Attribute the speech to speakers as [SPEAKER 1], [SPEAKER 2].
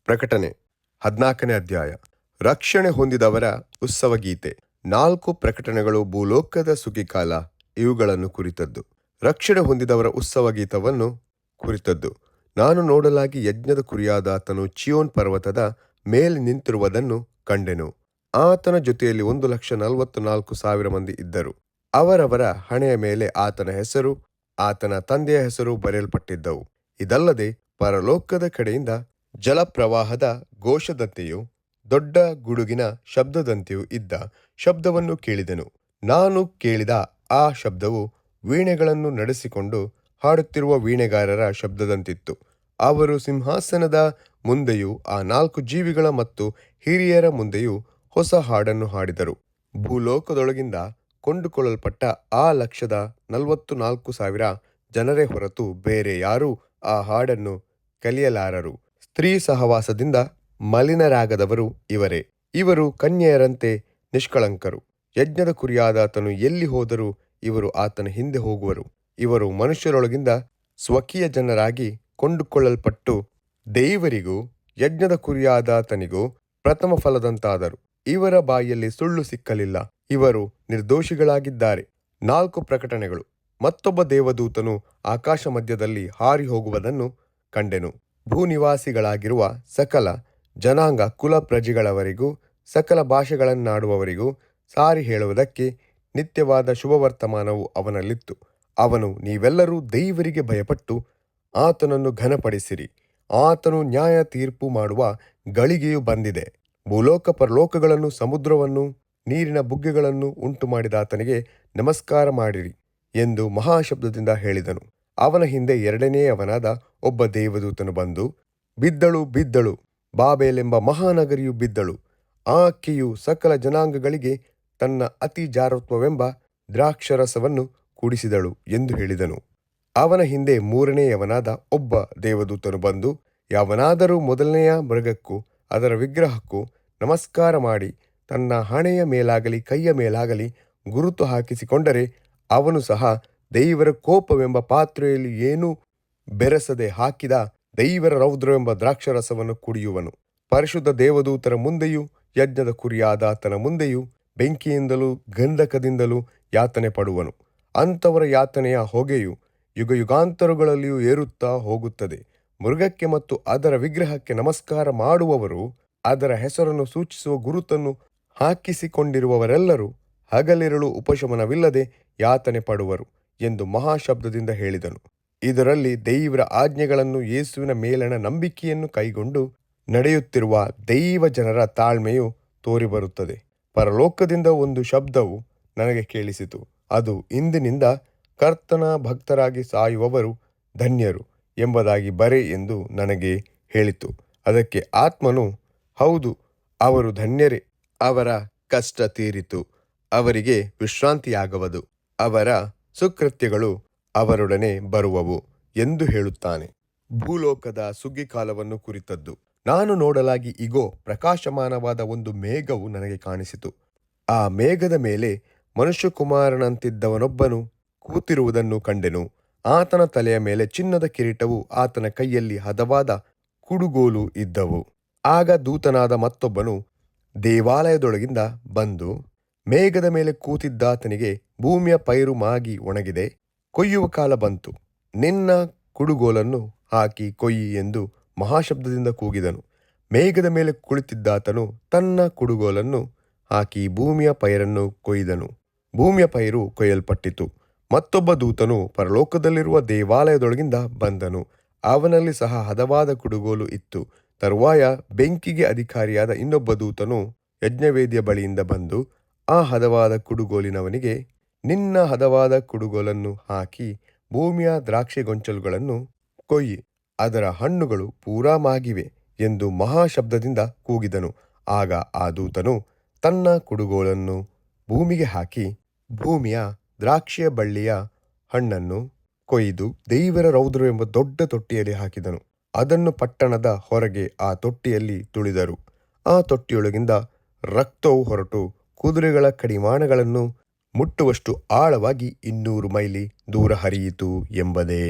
[SPEAKER 1] ಪ್ರಕಟಣೆ 14ನೇ ಅಧ್ಯಾಯ. ರಕ್ಷಣೆ ಹೊಂದಿದವರ ಉತ್ಸವ ಗೀತೆ. 4 ಪ್ರಕಟಣೆಗಳು ಭೂಲೋಕದ ಸುಗ್ಗಿಕಾಲ ಇವುಗಳನ್ನು ಕುರಿತದ್ದು. ರಕ್ಷಣೆ ಹೊಂದಿದವರ ಉತ್ಸವ ಗೀತವನ್ನು ಕುರಿತದ್ದು. ನಾನು ನೋಡಲಾಗಿ ಯಜ್ಞದ ಕುರಿಯಾದಾತನು ಚಿಯೋನ್ ಪರ್ವತದ ಮೇಲೆ ನಿಂತಿರುವುದನ್ನು ಕಂಡೆನು. ಆತನ ಜೊತೆಯಲ್ಲಿ 1,44,000 ಮಂದಿ ಇದ್ದರು. ಅವರವರ ಹಣೆಯ ಮೇಲೆ ಆತನ ಹೆಸರು, ಆತನ ತಂದೆಯ ಹೆಸರು ಬರೆಯಲ್ಪಟ್ಟಿದ್ದವು. ಇದಲ್ಲದೆ ಪರಲೋಕದ ಕಡೆಯಿಂದ ಜಲಪ್ರವಾಹದ ಘೋಷದಂತೆಯೂ ದೊಡ್ಡ ಗುಡುಗಿನ ಶಬ್ದದಂತೆಯೂ ಇದ್ದ ಶಬ್ದವನ್ನು ಕೇಳಿದೆನು. ನಾನು ಕೇಳಿದ ಆ ಶಬ್ದವು ವೀಣೆಗಳನ್ನು ನಡೆಸಿಕೊಂಡು ಹಾಡುತ್ತಿರುವ ವೀಣೆಗಾರರ ಶಬ್ದದಂತಿತ್ತು. ಅವರು ಸಿಂಹಾಸನದ ಮುಂದೆಯೂ ಆ 4 ಜೀವಿಗಳ ಮತ್ತು ಹಿರಿಯರ ಮುಂದೆಯೂ ಹೊಸ ಹಾಡನ್ನು ಹಾಡಿದರು. ಭೂಲೋಕದೊಳಗಿಂದ ಕೊಂಡುಕೊಳ್ಳಲ್ಪಟ್ಟ ಆ 1,44,000 ಜನರೇ ಹೊರತು ಬೇರೆ ಯಾರೂ ಆ ಹಾಡನ್ನು ಕಲಿಯಲಾರರು. ಸ್ತ್ರೀ ಸಹವಾಸದಿಂದ ಮಲಿನರಾಗದವರು ಇವರೇ. ಇವರು ಕನ್ಯೆಯರಂತೆ ನಿಷ್ಕಳಂಕರು. ಯಜ್ಞದ ಕುರಿಯಾದಾತನು ಎಲ್ಲಿ ಹೋದರೂ ಇವರು ಆತನ ಹಿಂದೆ ಹೋಗುವರು. ಇವರು ಮನುಷ್ಯರೊಳಗಿಂದ ಸ್ವಕೀಯ ಜನರಾಗಿ ಕೊಂಡುಕೊಳ್ಳಲ್ಪಟ್ಟು ದೇವರಿಗೂ ಯಜ್ಞದ ಕುರಿಯಾದಾತನಿಗೂ ಪ್ರಥಮ ಫಲದಂತಾದರು. ಇವರ ಬಾಯಲ್ಲಿ ಸುಳ್ಳು ಸಿಕ್ಕಲಿಲ್ಲ. ಇವರು ನಿರ್ದೋಷಿಗಳಾಗಿದ್ದಾರೆ. 4 ಪ್ರಕಟಣೆಗಳು. ಮತ್ತೊಬ್ಬ ದೇವದೂತನು ಆಕಾಶ ಮಧ್ಯದಲ್ಲಿ ಹಾರಿ ಹೋಗುವುದನ್ನು ಕಂಡೆನು. ಭೂನಿವಾಸಿಗಳಾಗಿರುವ ಸಕಲ ಜನಾಂಗ ಕುಲ ಪ್ರಜೆಗಳವರಿಗೂ ಸಕಲ ಭಾಷೆಗಳನ್ನಾಡುವವರಿಗೂ ಸಾರಿ ಹೇಳುವುದಕ್ಕೆ ನಿತ್ಯವಾದ ಶುಭವರ್ತಮಾನವು ಅವನಲ್ಲಿತ್ತು. ಅವನು, ನೀವೆಲ್ಲರೂ ದೇವರಿಗೆ ಭಯಪಟ್ಟು ಆತನನ್ನು ಘನಪಡಿಸಿರಿ. ಆತನು ನ್ಯಾಯ ತೀರ್ಪು ಮಾಡುವ ಗಳಿಗೆಯು ಬಂದಿದೆ. ಭೂಲೋಕ ಪರಲೋಕಗಳನ್ನು ಸಮುದ್ರವನ್ನು ನೀರಿನ ಬುಗ್ಗೆಗಳನ್ನು ಉಂಟು ಮಾಡಿದಾತನಿಗೆ ನಮಸ್ಕಾರ ಮಾಡಿರಿ ಎಂದು ಮಹಾಶಬ್ದದಿಂದ ಹೇಳಿದನು. ಅವನ ಹಿಂದೆ ಎರಡನೆಯವನಾದ ಒಬ್ಬ ದೇವದೂತನು ಬಂದು, ಬಿದ್ದಳು, ಬಿದ್ದಳು, ಬಾಬೇಲೆಂಬ ಮಹಾನಗರಿಯು ಬಿದ್ದಳು. ಆಕೆಯು ಸಕಲ ಜನಾಂಗಗಳಿಗೆ ತನ್ನ ಅತಿ ಜಾರತ್ವವೆಂಬ ದ್ರಾಕ್ಷರಸವನ್ನು ಕುಡಿಸಿದಳು ಎಂದು ಹೇಳಿದನು. ಅವನ ಹಿಂದೆ ಮೂರನೆಯವನಾದ ಒಬ್ಬ ದೇವದೂತನು ಬಂದು, ಯಾವನಾದರೂ ಮೊದಲನೆಯ ಮೃಗಕ್ಕೂ ಅದರ ವಿಗ್ರಹಕ್ಕೂ ನಮಸ್ಕಾರ ಮಾಡಿ ತನ್ನ ಹಣೆಯ ಮೇಲಾಗಲಿ ಕೈಯ ಮೇಲಾಗಲಿ ಗುರುತು ಹಾಕಿಸಿಕೊಂಡರೆ ಅವನು ಸಹ ದೈವರ ಕೋಪವೆಂಬ ಪಾತ್ರೆಯಲ್ಲಿ ಏನೂ ಬೆರೆಸದೆ ಹಾಕಿದ ದೈವರ ರೌದ್ರವೆಂಬ ದ್ರಾಕ್ಷರಸವನ್ನು ಕುಡಿಯುವನು. ಪರಿಶುದ್ಧ ದೇವದೂತರ ಮುಂದೆಯೂ ಯಜ್ಞದ ಕುರಿಯಾದಾತನ ಮುಂದೆಯೂ ಬೆಂಕಿಯಿಂದಲೂ ಗಂಧಕದಿಂದಲೂ ಯಾತನೆ ಪಡುವನು. ಅಂಥವರ ಯಾತನೆಯ ಹೊಗೆಯು ಯುಗಯುಗಾಂತರಗಳಲ್ಲಿಯೂ ಏರುತ್ತಾ ಹೋಗುತ್ತದೆ. ಮೃಗಕ್ಕೆ ಮತ್ತು ಅದರ ವಿಗ್ರಹಕ್ಕೆ ನಮಸ್ಕಾರ ಮಾಡುವವರು ಅದರ ಹೆಸರನ್ನು ಸೂಚಿಸುವ ಗುರುತನ್ನು ಹಾಕಿಸಿಕೊಂಡಿರುವವರೆಲ್ಲರೂ ಹಗಲಿರುಳು ಉಪಶಮನವಿಲ್ಲದೆ ಯಾತನೆ ಪಡುವರು ಎಂದು ಮಹಾಶಬ್ದದಿಂದ ಹೇಳಿದನು. ಇದರಲ್ಲಿ ದೈವರ ಆಜ್ಞೆಗಳನ್ನು ಯೇಸುವಿನ ಮೇಲಣ ನಂಬಿಕೆಯನ್ನು ಕೈಗೊಂಡು ನಡೆಯುತ್ತಿರುವ ದೈವ ಜನರ ತಾಳ್ಮೆಯು ತೋರಿಬರುತ್ತದೆ. ಪರಲೋಕದಿಂದ ಒಂದು ಶಬ್ದವು ನನಗೆ ಕೇಳಿಸಿತು. ಅದು, ಇಂದಿನಿಂದ ಕರ್ತನ ಭಕ್ತರಾಗಿ ಸಾಯುವವರು ಧನ್ಯರು ಎಂಬುದಾಗಿ ಬರೆ ಎಂದು ನನಗೆ ಹೇಳಿತು. ಅದಕ್ಕೆ ಆತ್ಮನು, ಹೌದು, ಅವರು ಧನ್ಯರೇ. ಅವರ ಕಷ್ಟ ತೀರಿತು, ಅವರಿಗೆ ವಿಶ್ರಾಂತಿಯಾಗುವುದು, ಅವರ ಸುಕೃತ್ಯಗಳು ಅವರೊಡನೆ ಬರುವವು ಎಂದು ಹೇಳುತ್ತಾನೆ. ಭೂಲೋಕದ ಸುಗ್ಗಿಕಾಲವನ್ನು ಕುರಿತದ್ದು. ನಾನು ನೋಡಲಾಗಿ ಇಗೋ, ಪ್ರಕಾಶಮಾನವಾದ ಒಂದು ಮೇಘವು ನನಗೆ ಕಾಣಿಸಿತು. ಆ ಮೇಘದ ಮೇಲೆ ಮನುಷ್ಯಕುಮಾರನಂತಿದ್ದವನೊಬ್ಬನು ಕೂತಿರುವುದನ್ನು ಕಂಡೆನು. ಆತನ ತಲೆಯ ಮೇಲೆ ಚಿನ್ನದ ಕಿರೀಟವು, ಆತನ ಕೈಯಲ್ಲಿ ಹದವಾದ ಕುಡುಗೋಲು ಇದ್ದವು. ಆಗ ದೂತನಾದ ಮತ್ತೊಬ್ಬನು ದೇವಾಲಯದೊಳಗಿಂದ ಬಂದು, ಮೇಘದ ಮೇಲೆ ಕೂತಿದ್ದಾತನಿಗೆ, ಭೂಮಿಯ ಪೈರು ಮಾಗಿ ಒಣಗಿದೆ, ಕೊಯ್ಯುವ ಕಾಲ ಬಂತು. ನಿನ್ನ ಕುಡುಗೋಲನ್ನು ಹಾಕಿ ಕೊಯ್ಯಿ ಎಂದು ಮಹಾಶಬ್ದದಿಂದ ಕೂಗಿದನು. ಮೇಘದ ಮೇಲೆ ಕುಳಿತಿದ್ದಾತನು ತನ್ನ ಕುಡುಗೋಲನ್ನು ಹಾಕಿ ಭೂಮಿಯ ಪೈರನ್ನು ಕೊಯ್ದನು. ಭೂಮಿಯ ಪೈರು ಕೊಯ್ಯಲ್ಪಟ್ಟಿತು. ಮತ್ತೊಬ್ಬ ದೂತನು ಪರಲೋಕದಲ್ಲಿರುವ ದೇವಾಲಯದೊಳಗಿಂದ ಬಂದನು. ಅವನಲ್ಲಿ ಸಹ ಹದವಾದ ಕುಡುಗೋಲು ಇತ್ತು. ತರುವಾಯ ಬೆಂಕಿಗೆ ಅಧಿಕಾರಿಯಾದ ಇನ್ನೊಬ್ಬ ದೂತನು ಯಜ್ಞವೇದಿಯ ಬಳಿಯಿಂದ ಬಂದು ಆ ಹದವಾದ ಕುಡುಗೋಲಿನವನಿಗೆ, ನಿನ್ನ ಹದವಾದ ಕುಡುಗೋಲನ್ನು ಹಾಕಿ ಭೂಮಿಯ ದ್ರಾಕ್ಷಿ ಗೊಂಚಲುಗಳನ್ನು ಕೊಯ್ಯಿ, ಅದರ ಹಣ್ಣುಗಳು ಪೂರಾ ಮಾಗಿವೆ ಎಂದು ಮಹಾಶಬ್ದದಿಂದ ಕೂಗಿದನು. ಆಗ ಆ ದೂತನು ತನ್ನ ಕುಡುಗೋಲನ್ನು ಭೂಮಿಗೆ ಹಾಕಿ ಭೂಮಿಯ ದ್ರಾಕ್ಷಿಯ ಬಳ್ಳಿಯ ಹಣ್ಣನ್ನು ಕೊಯ್ದು ದೇವರ ರೌದ್ರವೆಂಬ ದೊಡ್ಡ ತೊಟ್ಟಿಯಲ್ಲಿ ಹಾಕಿದನು. ಅದನ್ನು ಪಟ್ಟಣದ ಹೊರಗೆ ಆ ತೊಟ್ಟಿಯಲ್ಲಿ ತುಳಿದರು. ಆ ತೊಟ್ಟಿಯೊಳಗಿಂದ ರಕ್ತವು ಹೊರಟು ಕುದುರೆಗಳ ಕಡಿವಾಣಗಳನ್ನು ಮುಟ್ಟುವಷ್ಟು ಆಳವಾಗಿ 200 ಮೈಲಿ ದೂರ ಹರಿಯಿತು ಎಂಬುದೇ.